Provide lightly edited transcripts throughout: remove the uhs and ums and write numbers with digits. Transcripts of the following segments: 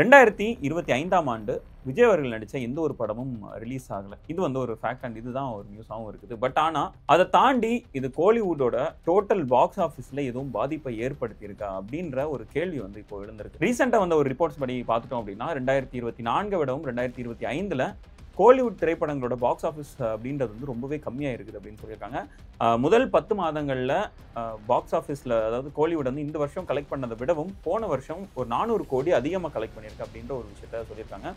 2025ஆம் ஆண்டு விஜய் அவர்கள் நடிச்ச எந்த ஒரு படமும் ரிலீஸ் ஆகல. இது வந்து ஒரு ஃபேக்ட் அண்ட் இதுதான் ஒரு நியூஸாவும் இருக்குது. பட் ஆனா, அத தாண்டி இது கோலிவுட்டோட டோட்டல் பாக்ஸ் ஆஃபிஸ்ல எதுவும் பாதிப்பை ஏற்படுத்தியிருக்கா? அப்படின்ற ஒரு கேள்வி வந்து இப்போ எழுந்திருக்கு. ரீசென்ட்டா வந்த ஒரு ரிப்போர்ட்ஸ் படி பார்த்துட்டோம் அப்படின்னா, 2024 விடவும் 2025ல கோலிவுட் திரைப்படங்களோட பாக்ஸ் ஆஃபிஸ் அப்படின்றது வந்து ரொம்பவே கம்மியா இருக்குது அப்படின்னு சொல்லியிருக்காங்க. முதல் 10 மாதங்கள்ல பாக்ஸ் ஆஃபிஸ்ல அதாவது கோலிவுட் வந்து இந்த வருஷம் கலெக்ட் பண்ணதை விடவும் போன வருஷம் ஒரு 400 கோடி அதிகமாக கலெக்ட் பண்ணியிருக்கு அப்படின்ற ஒரு விஷயத்த சொல்லியிருக்காங்க.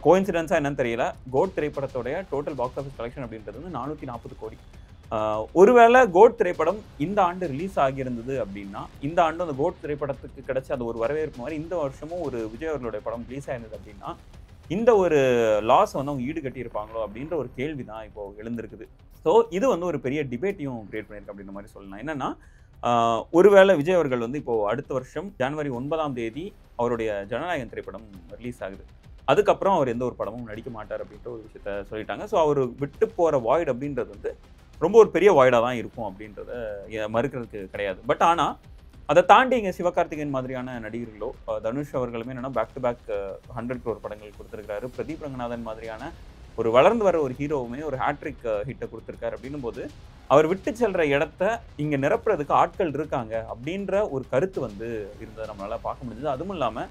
கோயின்சிடென்ஸா என்னன்னு தெரியல. கோட் திரைப்படத்தோடைய டோட்டல் பாக்ஸ் ஆஃபிஸ் கலெக்ஷன் அப்படின்றது வந்து 440 கோடி. ஒருவேளை கோட் திரைப்படம் இந்த ஆண்டு ரிலீஸ் ஆகியிருந்தது அப்படின்னா, இந்த ஆண்டு அந்த கோட் திரைப்படத்துக்கு கிடைச்ச அது ஒரு வரவேற்பு மாதிரி இந்த வருஷமும் ஒரு விஜய் அவர்களுடைய படம் ரிலீஸ் ஆயிருந்தது அப்படின்னா, இந்த ஒரு லாஸ் வந்து அவங்க ஈடுகட்டி இருப்பாங்களோ அப்படின்ற ஒரு கேள்வி தான் இப்போ எழுந்திருக்குது. ஸோ இது வந்து ஒரு பெரிய டிபேட்டையும் கிரியேட் பண்ணியிருக்கு அப்படின்ற மாதிரி சொல்லலாம். என்னன்னா, ஒருவேளை விஜய் அவர்கள் வந்து இப்போ அடுத்த வருஷம் ஜனவரி 9ஆம் தேதி அவருடைய ஜனநாயகன் திரைப்படம் ரிலீஸ் ஆகுது. அதுக்கப்புறம் அவர் எந்த ஒரு படமும் நடிக்க மாட்டார் அப்படின்ற ஒரு விஷயத்த சொல்லிட்டாங்க. ஸோ அவர் விட்டு போற வாய்ட் அப்படின்றது வந்து ரொம்ப ஒரு பெரிய வாய்டா தான் இருக்கும் அப்படின்றத மறுக்கிறதுக்கு கிடையாது. பட் ஆனா அதை தாண்டி இங்கே சிவகார்த்திகேயன் மாதிரியான நடிகர்களோ, தனுஷ் அவர்களுமே என்னன்னா பேக் டு பேக் 100 crore படங்கள் கொடுத்துருக்காரு. பிரதீப் ரங்கநாதன் மாதிரியான ஒரு வளர்ந்து வர ஒரு ஹீரோவுமே ஒரு ஹேட்ரிக் ஹிட்டை கொடுத்துருக்காரு. அப்படின்னும் போது அவர் விட்டு செல்ற இடத்த இங்க நிரப்புறதுக்கு ஆட்கள் இருக்காங்க அப்படின்ற ஒரு கருத்து வந்து இருந்ததை நம்மளால பார்க்க முடிஞ்சது. அதுவும் இல்லாம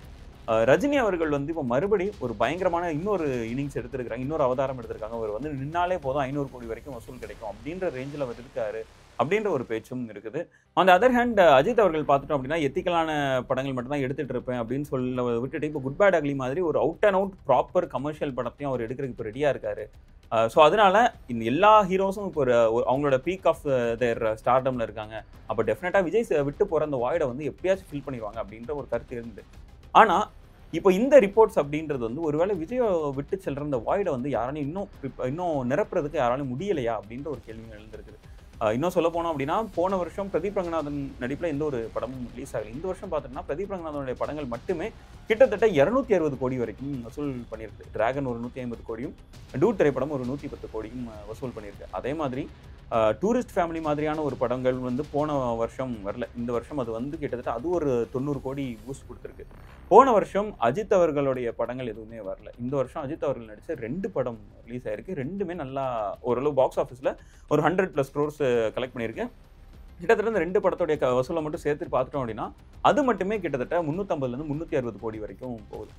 ரஜினி அவர்கள் வந்து இப்போ மறுபடியும் ஒரு பயங்கரமான இன்னொரு இன்னிங்ஸ் எடுத்திருக்காங்க, இன்னொரு அவதாரம் எடுத்திருக்காங்க. அவர் வந்து நின்னாலே போதும் 500 கோடி வரைக்கும் வசூல் கிடைக்கும் அப்படின்ற ரேஞ்சில் அவர் இருக்காரு அப்படின்ற ஒரு பேச்சும் இருக்குது. On the other hand Ajith அவர்கள் பார்த்துட்டோம் அப்படின்னா எத்திக்கலான படங்கள் மட்டும் தான் எடுத்துட்டு இருப்பேன் அப்படின்னு சொல்ல விட்டுட்டு இப்போ குட் பேட் அக்லி மாதிரி ஒரு out and out proper commercial படத்தையும் அவர் எடுக்கிறதுக்கு இப்போ ரெடியாக இருக்காரு. ஸோ அதனால இந்த எல்லா ஹீரோஸும் இப்போ ஒரு அவங்களோட பீக் ஆஃப் தேர் ஸ்டார்டம்ல இருக்காங்க. அப்போ டெஃபினட்டாக விஜய் விட்டு போகிற அந்த வாய்டை வந்து எப்படியாச்சும் ஃபில் பண்ணிடுவாங்க அப்படின்ற ஒரு கருத்து இருந்து. ஆனா இப்போ இந்த ரிப்போர்ட்ஸ் அப்படின்றது வந்து ஒருவேளை விஜய் விட்டு செல்ற அந்த வாய்டை வந்து யாராலையும் இன்னும் நிரப்புறதுக்கு யாராலையும் முடியலையா அப்படின்ற ஒரு கேள்வி எழுந்திருக்குது. இன்னும் சொல்ல போனோம் அப்படின்னா போன வருஷம் பிரதீப் ரங்கநாதன் நடிப்பில் எந்த ஒரு படமும் ரிலீஸ் ஆகல. இந்த வருஷம் பார்த்தோம்னா பிரதீப் ரங்கநாதனுடைய படங்கள் மட்டுமே கிட்டத்தட்ட 260 கோடி வரைக்கும் வசூல் பண்ணியிருக்கு. டிராகன் ஒரு 150 கோடியும், டூட் திரைப்படம் ஒரு 110 கோடியும் வசூல் பண்ணியிருக்கு. அதே மாதிரி டூரிஸ்ட் ஃபேமிலி மாதிரியான ஒரு படங்கள் வந்து போன வருஷம் வரல. இந்த வருஷம் அது வந்து கிட்டத்தட்ட அது ஒரு 90 கோடி பூஸ்ட் கொடுத்துருக்கு. போன வருஷம் அஜித் அவர்களுடைய படங்கள் எதுவுமே வரல. இந்த வருஷம் அஜித் அவர்கள் நடிச்ச 2 படம் ரிலீஸ் ஆயிருக்கு. 2மே நல்லா ஓரளவு பாக்ஸ் ஆஃபீஸில் ஒரு 100+ crores கலெக்ட் பண்ணியிருக்கு. கிட்டத்தட்ட இந்த 2 படத்துடைய வசூலை மட்டும் சேர்த்து பார்த்துட்டோம் அப்படின்னா அது மட்டுமே கிட்டத்தட்ட 350 360 கோடி வரைக்கும் போகுது.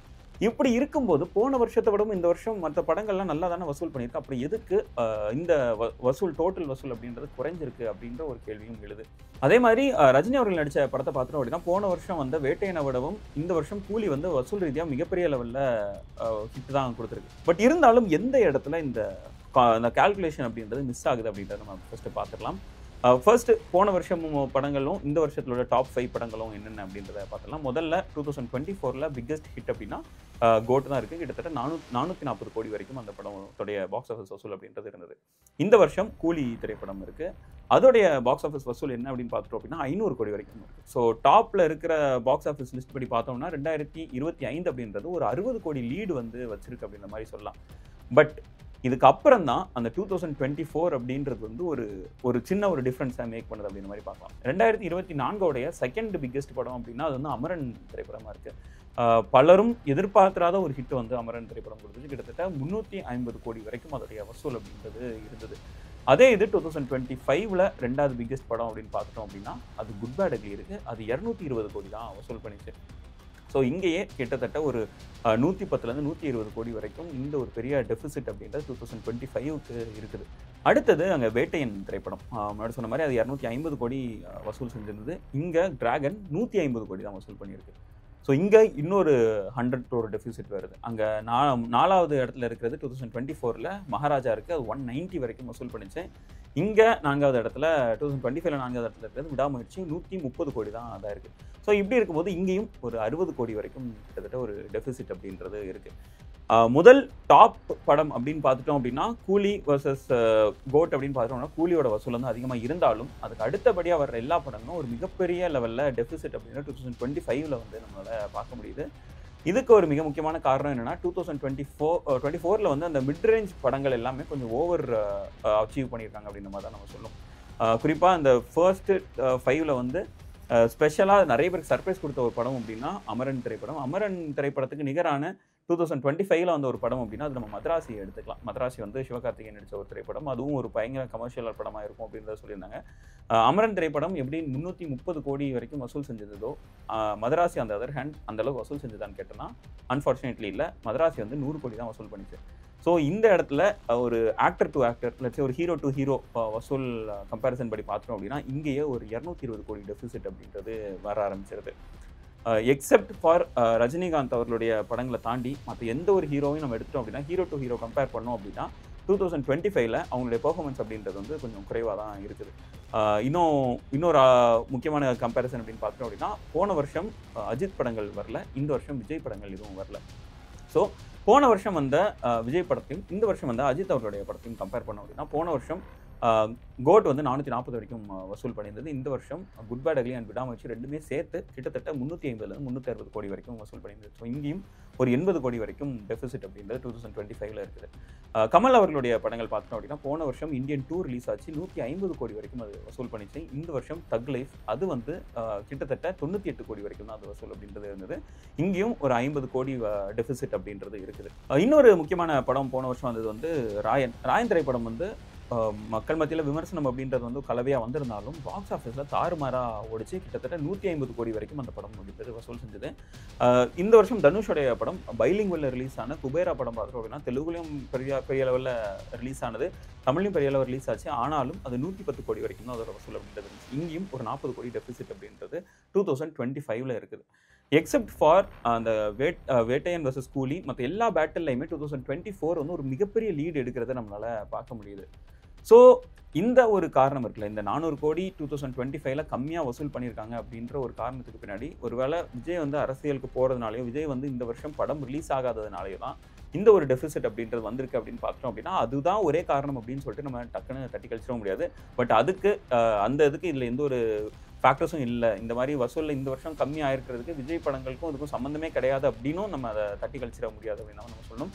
இப்படி இருக்கும்போது போன வருஷத்தை விடவும் இந்த வருஷம் மற்ற படங்கள்லாம் நல்லா தானே வசூல் பண்ணியிருக்கு. அப்படி எதுக்கு இந்த வசூல் டோட்டல் வசூல் அப்படின்றது குறைஞ்சிருக்கு அப்படின்ற ஒரு கேள்வியும் எழுது. அதே மாதிரி ரஜினி அவர்கள் நடித்த படத்தை பார்த்தோம் அப்படின்னா போன வருஷம் வந்த வேட்டையனை விடவும் இந்த வருஷம் கூலி வந்து வசூல் ரீதியாக மிகப்பெரிய லெவலில் ஹிட் தான் கொடுத்துருக்கு. பட் இருந்தாலும் எந்த இடத்துல இந்த கால்குலேஷன் அப்படின்றது மிஸ் ஆகுது அப்படின்றத நம்ம ஃபர்ஸ்ட் பார்த்துக்கலாம். ஃபர்ஸ்ட் போன வருஷம் படங்களும் இந்த வருஷத்தோட டாப் 5 படங்களும் என்னென்ன அப்படின்றத பார்த்துக்கலாம். முதல்ல 2024ல் பிக்கஸ்ட் ஹிட் அப்படின்னா கோட் தான் இருக்குது. கிட்டத்தட்ட 440 கோடி வரைக்கும் அந்த படத்தோடைய பாக்ஸ் ஆஃபீஸ் வசூல் அப்படின்றது இருந்தது. இந்த வருஷம் கூலி திரைப்படம் இருக்குது. அதோடைய பாக்ஸ் ஆஃபீஸ் வசூல் என்ன அப்படின்னு பார்த்துட்டோம் அப்படின்னா 500 கோடி வரைக்கும் இருக்குது. ஸோ டாப்பில் இருக்கிற பாக்ஸ் ஆஃபீஸ் லிஸ்ட் படி பார்த்தோம்னா 2025 அப்படின்றது ஒரு 60 கோடி லீடு வந்து வச்சிருக்கு அப்படின்ற மாதிரி சொல்லலாம். பட் இதுக்கு அப்புறம் தான் அந்த 2024 அப்படின்றது வந்து ஒரு சின்ன ஒரு டிஃப்ரென்ஸாக மேக் பண்ணுது அப்படின்ற மாதிரி பார்க்கலாம். 2024 செகண்ட் பிக்கெஸ்ட் படம் அப்படின்னா அது வந்து அமரன் திரைப்படமாக இருக்குது. பலரும் எதிர்பார்க்காத ஒரு ஹிட் வந்து அமரன் திரைப்படம் கொடுத்துச்சு. கிட்டத்தட்ட 350 கோடி வரைக்கும் அதோடைய வசூல் அப்படின்றது இருந்தது. அதே இது 2025ல் 2வது பிக்கெஸ்ட் படம் அப்படின்னு பார்த்துட்டோம் அப்படின்னா அது குட் பேட் அக்லி இருக்குது. அது 220 கோடி தான் வசூல் பண்ணிச்சு. ஸோ இங்கேயே கிட்டத்தட்ட ஒரு 110லேருந்து 120 கோடி வரைக்கும் இந்த ஒரு பெரிய டெஃபிசிட் அப்படின்றது 2025க்கு இருக்குது. அடுத்தது அங்கே வேட்டையன் திரைப்படம் முன்னாடி சொன்ன மாதிரி அது 250 கோடி வசூல் செஞ்சிருந்தது. இங்கே டிராகன் 150 கோடி தான் வசூல் பண்ணியிருக்கு. ஸோ இங்கே இன்னொரு 100 crore டெஃபிசிட் வருது. அங்கே 4வது இடத்துல இருக்கிறது 2024ல் மகாராஜா இருக்குது. அது 190 வரைக்கும் வசூல் பண்ணிச்சு. இங்கே 4வது இடத்துல 2025ல் 4வது இடத்துல இருக்கிறது விடாமுயற்சி 130 கோடி தான் அதாக இருக்குது. ஸோ இப்படி இருக்கும்போது இங்கேயும் ஒரு 60 கோடி வரைக்கும் கிட்டத்தட்ட ஒரு டெஃபிசிட் அப்படின்றது இருக்குது. முதல் டாப் படம் அப்படின்னு பார்த்துட்டோம் அப்படின்னா கூலி வர்சஸ் கோட் அப்படின்னு பார்த்துட்டோம்னா கூலியோட வசூல் வந்து அதிகமாக இருந்தாலும் அதுக்கு அடுத்தபடியாக வர்ற எல்லா படங்களும் ஒரு மிகப்பெரிய லெவலில் டெஃபிசிட் அப்படின்னா 2025ல் வந்து நம்மளால் பார்க்க முடியுது. இதுக்கு ஒரு மிக முக்கியமான காரணம் என்னன்னா 2024ல் வந்து அந்த மிட் ரேஞ்ச் படங்கள் எல்லாமே கொஞ்சம் ஓவர் அச்சீவ் பண்ணியிருக்காங்க அப்படின்ற மாதிரி தான் நம்ம சொல்லுவோம். குறிப்பாக அந்த ஃபர்ஸ்ட் 5ல் வந்து ஸ்பெஷலாக நிறைய பேருக்கு சர்ப்ரைஸ் கொடுத்த ஒரு படம் அப்படின்னா அமரன் திரைப்படம். அமரன் திரைப்படத்துக்கு நிகரான 2025ல் வந்த ஒரு படம் அப்படின்னா அது நம்ம மதராசி எடுத்துக்கலாம். மதராசி வந்து சிவகார்த்திகேயன் நடித்த ஒரு திரைப்படம். அதுவும் ஒரு பயங்கர கமர்ஷியல் படமாக இருக்கும் அப்படின்றத சொல்லியிருந்தாங்க. அமரன் திரைப்படம் எப்படி 330 கோடி வரைக்கும் வசூல் செஞ்சதோ, மதராசி அந்த அதர் ஹேண்ட் அந்த அளவுக்கு வசூல் செஞ்சதான்னு கேட்டோம்னா அன்ஃபார்ச்சுனேட்லி இல்லை. மதராசி வந்து 100 கோடி தான் வசூல் பண்ணிச்சு. ஸோ இந்த இடத்துல ஒரு ஆக்டர் டு ஆக்டர் லட்சம் ஒரு ஹீரோ டு ஹீரோ வசூல் கம்பேரிசன் படி பார்த்தோம் அப்படின்னா இங்கேயே ஒரு 220 கோடி டெபிசிட் அப்படின்றது வர ஆரம்பிச்சிருது. எக்ஸப்ட் ஃபார் ரஜினிகாந்த் அவர்களுடைய படங்களை தாண்டி மற்ற எந்த ஒரு ஹீரோவையும் நம்ம எடுத்துட்டோம் அப்படின்னா ஹீரோ டு ஹீரோ கம்பேர் பண்ணோம் அப்படின்னா 2025ல் அவங்களுடைய பெர்ஃபார்மன்ஸ் அப்படின்றது வந்து கொஞ்சம் குறைவாக தான் இருக்குது. இன்னொரு முக்கியமான கம்பேரிசன் அப்படின்னு பார்த்தோம் அப்படின்னா போன வருஷம் அஜித் படங்கள் வரல, இந்த வருஷம் விஜய் படங்கள் எதுவும் வரல. ஸோ போன வருஷம் வந்த விஜய் படத்தையும் இந்த வருஷம் வந்து அஜித் அவருடைய படத்தையும் கம்பேர் பண்ணோம் அப்படின்னா போன வருஷம் கோட் வந்து 440 வரைக்கும் வசூல் பண்ணியிருந்தது. இந்த வருஷம் குட் பேட் அக்லி அண்ட் விடாமுயற்சி ரெண்டுமே சேர்த்து கிட்டத்தட்ட 350 360 கோடி வரைக்கும் வசூல் பண்ணியிருந்தது. ஸோ இங்கேயும் ஒரு 80 கோடி வரைக்கும் டெபிசிட் அப்படின்றது 2025ல் இருக்குது. கமல் அவர்களுடைய படங்கள் பார்த்தோம் அப்படின்னா போன வருஷம் இந்தியன் 2 ரிலீஸ் ஆச்சு, 150 கோடி வரைக்கும் அது வசூல் பண்ணிச்சு. இந்த வருஷம் தக் லைஃப் அது வந்து கிட்டத்தட்ட 98 கோடி வரைக்கும் தான் அது வசூல் அப்படின்றது இருந்தது. இங்கேயும் ஒரு 50 கோடி டெபிசிட் அப்படின்றது இருக்குது. இன்னொரு முக்கியமான படம் போன வருஷம் வந்தது வந்து ராயன் திரைப்படம் வந்து மக்கள் மத்தியில் விமர்சனம் அப்படின்றது வந்து கலவையாக வந்திருந்தாலும் பாக்ஸ் ஆஃபீஸில் தாறுமாறாக ஓடிச்சு. கிட்டத்தட்ட 150 கோடி வரைக்கும் அந்த படம் முடிப்பது வசூல் செஞ்சது. இந்த வருஷம் தனுஷோடைய படம் பைலிங்குவலில் ரிலீஸ் ஆன குபேரா படம் பார்த்தோம் அப்படின்னா தெலுங்குலையும் பெரிய லெவலில் ரிலீஸ் ஆனது, தமிழ்லையும் பெரிய லெவல் ரிலீஸ் ஆச்சு. ஆனாலும் அது 110 கோடி வரைக்கும் தான் அதோட வசூல் அப்படின்றது இருந்துச்சு. இங்கேயும் ஒரு 40 கோடி டெபிசிட் அப்படின்றது 2025ல் இருக்குது. எக்ஸப்ட் ஃபார் அந்த வேட்டையன் வர்சஸ் கூலி மற்ற எல்லா பேட்டில்லையுமே 2024 வந்து ஒரு மிகப்பெரிய லீடு எடுக்கிறத நம்மளால் பார்க்க முடியுது. ஸோ இந்த ஒரு காரணம் இருக்குல்ல, இந்த 400 கோடி 2025ல் கம்மியாக வசூல் பண்ணியிருக்காங்க அப்படின்ற ஒரு காரணத்துக்கு பின்னாடி ஒருவேளை விஜய் வந்து அரசியலுக்கு போகிறதுனாலையோ விஜய் வந்து இந்த வருஷம் படம் ரிலீஸ் ஆகாததுனாலேயோ தான் இந்த ஒரு டெபிசிட் அப்படின்றது வந்திருக்கு அப்படின்னு பார்த்தோம் அப்படின்னா அதுதான் ஒரே காரணம் அப்படின்னு சொல்லிட்டு நம்ம டக்குன்னு தட்டி கழிச்சிட முடியாது. பட் அதுக்கு இதுக்கு இதில் எந்த ஒரு ஃபேக்டர்ஸும் இல்லை. இந்த மாதிரி வசூலில் இந்த வருஷம் கம்மி ஆயிருக்கிறதுக்கு விஜய் படங்களுக்கும் அதுக்கும் சம்மந்தமே கிடையாது அப்படின்னும் நம்ம அதை தட்டி கழிச்சிட முடியாது அப்படின்னு நம்ம சொல்லணும்.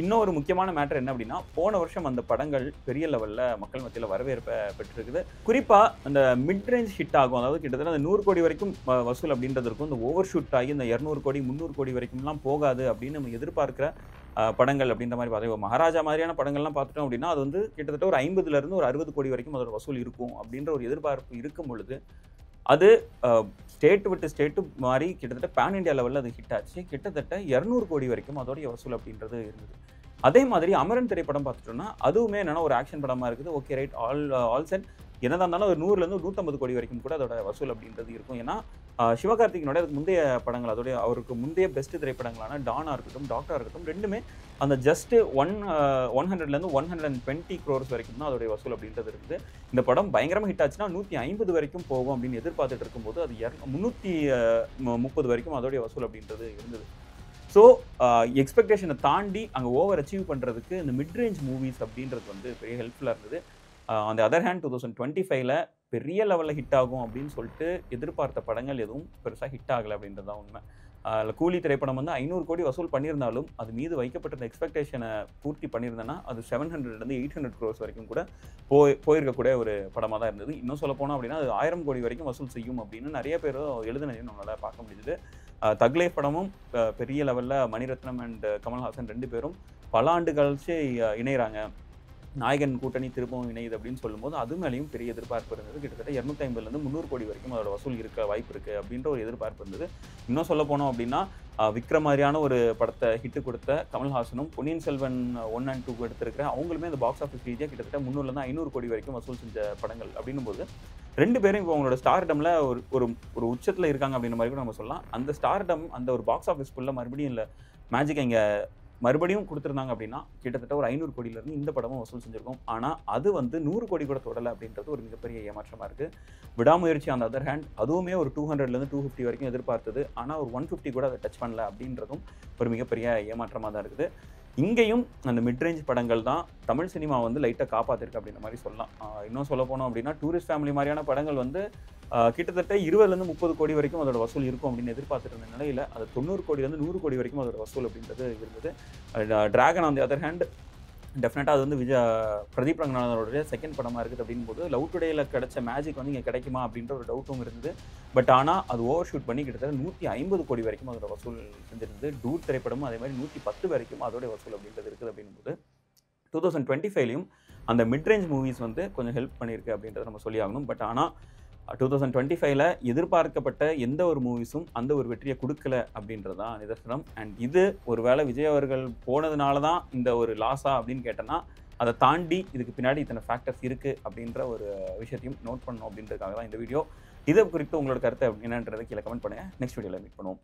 இன்னொரு முக்கியமான மேட்டர் என்ன அப்படின்னா போன வருஷம் அந்த படங்கள் பெரிய லெவலில் மக்கள் மத்தியில் வரவேற்பை பெற்றிருக்குது. குறிப்பாக அந்த மிட் ரேஞ்ச் ஹிட் ஆகும், அதாவது கிட்டத்தட்ட அந்த 100 கோடி வரைக்கும் வசூல் அப்படின்றது இருக்கும். இந்த ஓவர் ஷூட் ஆகி இந்த 200 கோடி 300 கோடி வரைக்கும்லாம் போகாது அப்படின்னு நம்ம எதிர்பார்க்குற படங்கள் அப்படின்ற மாதிரி பார்த்தோம். மகாராஜா மாதிரியான படங்கள்லாம் பார்த்துட்டோம் அப்படின்னா அது வந்து கிட்டத்தட்ட ஒரு 50லேருந்து ஒரு 60 கோடி வரைக்கும் அதோட வசூல் இருக்கும் அப்படின்ற ஒரு எதிர்பார்ப்பு இருக்கும் பொழுது அது ஸ்டேட் விட்டு ஸ்டேட்டு மாறி கிட்டத்தட்ட பேன் இண்டியா லெவலில் அது ஹிட் ஆச்சு. கிட்டத்தட்ட 200 கோடி வரைக்கும் அதோடைய வசூல் அப்படின்றது இருந்தது. அதே மாதிரி அமரன் திரைப்படம் பார்த்துட்டோம்னா அதுவுமே என்னன்னா ஒரு ஆக்ஷன் படமாக இருக்குது. ஓகே ரைட், ஆல் செட் என்னதான் இருந்தாலும் ஒரு 100லேருந்து 150 கோடி வரைக்கும் கூட அதோட வசூல் அப்படின்றது இருக்கும். ஏன்னா சிவகார்த்திகேயனோட அதுக்கு முந்தைய படங்கள் அதோடைய அவருக்கு முந்தைய பெஸ்ட் திரைப்படங்களான டானாக இருக்கட்டும் டாக்டராக இருக்கட்டும் ரெண்டுமே அந்த ஜஸ்ட் 100லேருந்து 120 crores வரைக்கும் தான் அதோடைய வசூல் அப்படின்றது இருக்குது. இந்த படம் பயங்கரமாக ஹிட் ஆச்சுன்னா 150 வரைக்கும் போகும் அப்படின்னு எதிர்பார்த்துட்டு இருக்கும்போது அது 330 வரைக்கும் அதோடைய வசூல் அப்படின்றது இருந்தது. ஸோ எக்ஸ்பெக்டேஷனை தாண்டி அங்கே ஓவர் அச்சீவ் பண்ணுறதுக்கு இந்த மிட் ரேஞ்ச் மூவிஸ் அப்படின்றது வந்து பெரிய ஹெல்ப்ஃபுல்லாக இருந்தது. அந்த அதர் ஹேண்ட் 2025ல் பெரிய லெவலில் ஹிட் ஆகும் அப்படின்னு சொல்லிட்டு எதிர்பார்த்த படங்கள் எதுவும் பெருசாக ஹிட் ஆகலை அப்படின்றது தான் உண்மை. கூலி திரைப்படம் வந்து 500 கோடி வசூல் பண்ணியிருந்தாலும் அது மீது வைக்கப்பட்ட எக்ஸ்பெக்டேஷனை பூர்த்தி பண்ணியிருந்தேன்னா அது 700லேருந்து 800 crores வரைக்கும் கூட போயிருக்கக்கூடிய ஒரு படமாக தான் இருந்தது. இன்னும் சொல்ல போனோம் அப்படின்னா அது 1000 கோடி வரைக்கும் வசூல் செய்யும் அப்படின்னு நிறைய பேர் எழுதுனதையும் நம்மளால் பார்க்க முடியுது. தக் லைஃப் படமும் பெரிய லெவலில் மணிரத்னம் அண்ட் கமல்ஹாசன் 2 பேரும் பல ஆண்டு கழிச்சு இணைகிறாங்க, நாயகன் கூட்டணி திரும்பவும் இணையுது அப்படின்னு சொல்லும்போது அது மேலேயும் பெரிய எதிர்பார்ப்பு இருந்தது. கிட்டத்தட்ட 250லேருந்து 300 கோடி வரைக்கும் அதோட வசூல் இருக்க வாய்ப்பு இருக்குது அப்படின்ற ஒரு எதிர்பார்ப்பு இருந்தது. இன்னும் சொல்ல போனோம் அப்படின்னா விக்ரம் மாதிரியான ஒரு படத்தை ஹிட்டு கொடுத்த கமல்ஹாசனும் பொன்னியின் செல்வன் 1 and 2 எடுத்திருக்கிற அவங்களுமே அந்த பாக்ஸ் ஆஃபீஸ் ரீதியாக கிட்டத்தட்ட 300லேருந்து 500 கோடி வரைக்கும் வசூல் செஞ்ச படங்கள் அப்படின்னும் போது 2 பேரும் இப்போ அவங்களோட ஸ்டார்டமில் ஒரு உச்சத்தில் இருக்காங்க அப்படின்ற மாதிரி கூட நம்ம சொல்லலாம். அந்த ஸ்டார்டம் அந்த ஒரு பாக்ஸ் ஆஃபீஸ்க்குள்ளே மறுபடியும் இல்லை மேஜிக் இங்கே மறுபடியும் கொடுத்துருந்தாங்க அப்படின்னா கிட்டத்தட்ட ஒரு 500 கோடியிலேருந்து இந்த படமும் வசூல் செஞ்சுருக்கோம். ஆனால் அது வந்து 100 கோடி கூட தொடலை அப்படின்றது ஒரு மிகப்பெரிய ஏமாற்றமாக இருக்குது. விடாமுயற்சி அந்த அதர் ஹேண்ட் அதுவுமே ஒரு 200லேருந்து 250 வரைக்கும் எதிர்பார்த்தது, ஆனால் ஒரு 150 கூட அதை டச் பண்ணல அப்படின்றதும் ஒரு மிகப்பெரிய ஏமாற்றமாக தான் இருக்குது. இங்கேயும் அந்த மிட்ரேஞ்ச் படங்கள் தான் தமிழ் சினிமா வந்து லைட்டாக காப்பாற்றிருக்கு அப்படின்ற மாதிரி சொல்லலாம். இன்னும் சொல்ல போனோம் அப்படின்னா டூரிஸ்ட் ஃபேமிலி மாதிரியான படங்கள் வந்து கிட்டத்தட்ட 20லேருந்து 30 கோடி வரைக்கும் அதோட வசூல் இருக்கும் அப்படின்னு எதிர்பார்த்துட்டு இருந்த நிலையில் அது 90 கோடியிலேருந்து 100 கோடி வரைக்கும் அதோட வசூல் அப்படின்றது இருந்தது. Dragon on the other hand டெஃபினட்டாக அது வந்து பிரதீப் ரங்கநாதனோட செகண்ட் படமாக இருக்குது அப்படின் போது லவ் டுடேயில் கிடைச்ச மேஜிக் வந்து இங்கே கிடைக்குமா அப்படின்ற ஒரு டவுட்டும் இருந்தது. பட் ஆனால் அது ஓவர் ஷூட் பண்ணி கிட்டத்தட்ட 150 கோடி வரைக்கும் அதோட வசூல் செஞ்சிருந்தது. டூட் திரைப்படமும் அதே மாதிரி 110 வரைக்கும் அதோட வசூல் அப்படின்றது இருக்குது அப்படின்போது 2025லையும் அந்த மிட்ரேஞ்ச் மூவிஸ் வந்து கொஞ்சம் ஹெல்ப் பண்ணியிருக்கு அப்படின்றத நம்ம சொல்லி ஆகணும். பட் ஆனால் 2025ல எதிர்பார்க்கப்பட்ட எந்த ஒரு மூவிஸும் அந்த ஒரு வெற்றியை கொடுக்கல அப்படின்றது தான் நிதர்சனம். அண்ட் இது ஒரு வேளை விஜய் அவர்கள் போனதுனால தான் இந்த ஒரு லாஸா அப்படின்னு கேட்டேன்னா, அதை தாண்டி இதுக்கு பின்னாடி இத்தனை ஃபேக்டர்ஸ் இருக்குது அப்படின்ற ஒரு விஷயத்தையும் நோட் பண்ணணும் அப்படின்றதுக்காக தான் இந்த வீடியோ. இதை குறித்து உங்களோட கருத்து என்னன்றதை கீழே கமெண்ட் பண்ணுங்கள். நெக்ஸ்ட் வீடியோவில் மீட் பண்ணுவோம்.